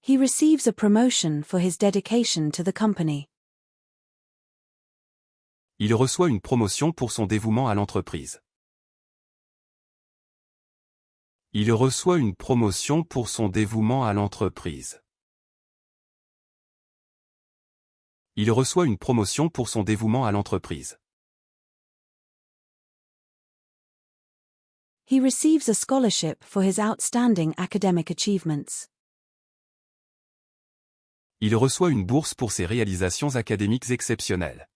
He receives a promotion for his dedication to the company. Il reçoit une promotion pour son dévouement à l'entreprise. Il reçoit une promotion pour son dévouement à l'entreprise. Il reçoit une promotion pour son dévouement à l'entreprise. He receives a scholarship for his outstanding academic achievements. Il reçoit une bourse pour ses réalisations académiques exceptionnelles.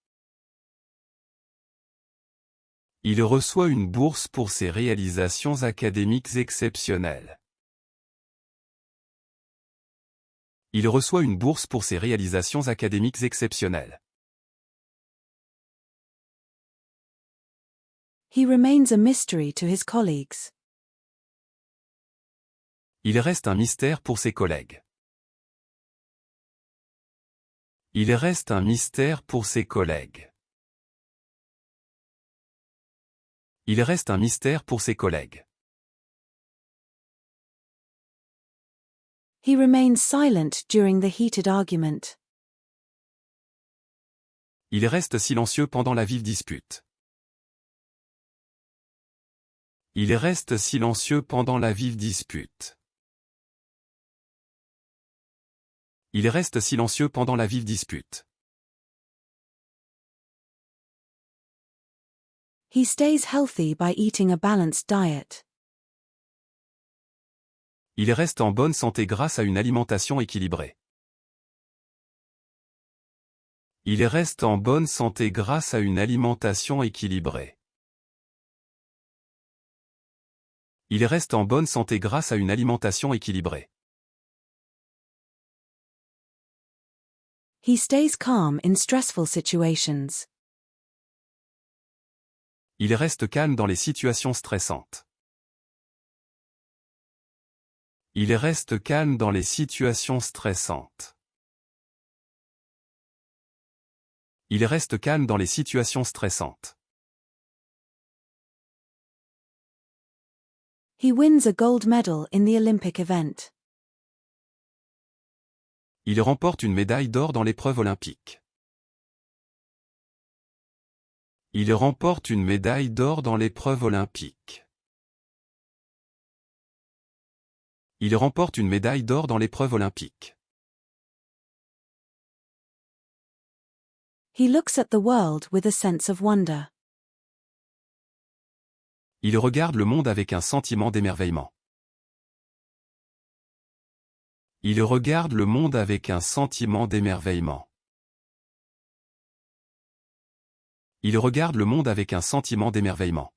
Il reçoit une bourse pour ses réalisations académiques exceptionnelles. Il reçoit une bourse pour ses réalisations académiques exceptionnelles. He remains a mystery to his colleagues. Il reste un mystère pour ses collègues. Il reste un mystère pour ses collègues. Il reste un mystère pour ses collègues. He remains silent during the heated argument. Il reste silencieux pendant la vive dispute. Il reste silencieux pendant la vive dispute. Il reste silencieux pendant la vive dispute. He stays healthy by eating a balanced diet. Il reste en bonne santé grâce à une alimentation équilibrée. Il reste en bonne santé grâce à une alimentation équilibrée. Il reste en bonne santé grâce à une alimentation équilibrée. He stays calm in stressful situations. Il reste calme dans les situations stressantes. Il reste calme dans les situations stressantes. Il reste calme dans les situations stressantes. He wins a gold medal in the Olympic event. Il remporte une médaille d'or dans l'épreuve olympique. Il remporte une médaille d'or dans l'épreuve olympique. Il remporte une médaille d'or dans l'épreuve olympique. He looks at the world with a sense of wonder. Il regarde le monde avec un sentiment d'émerveillement. Il regarde le monde avec un sentiment d'émerveillement. Il regarde le monde avec un sentiment d'émerveillement.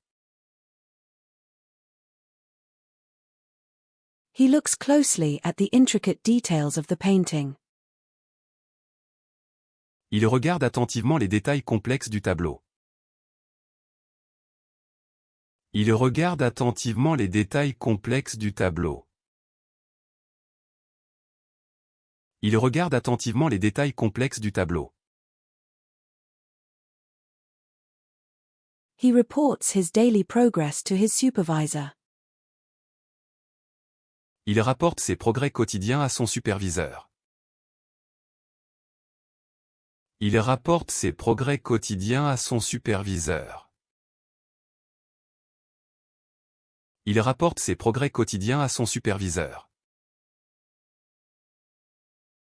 He looks closely at the intricate details of the painting. Il regarde attentivement les détails complexes du tableau. Il regarde attentivement les détails complexes du tableau. Il regarde attentivement les détails complexes du tableau. He reports his daily progress to his supervisor. Il rapporte ses progrès quotidiens à son superviseur. Il rapporte ses progrès quotidiens à son superviseur. Il rapporte ses progrès quotidiens à son superviseur.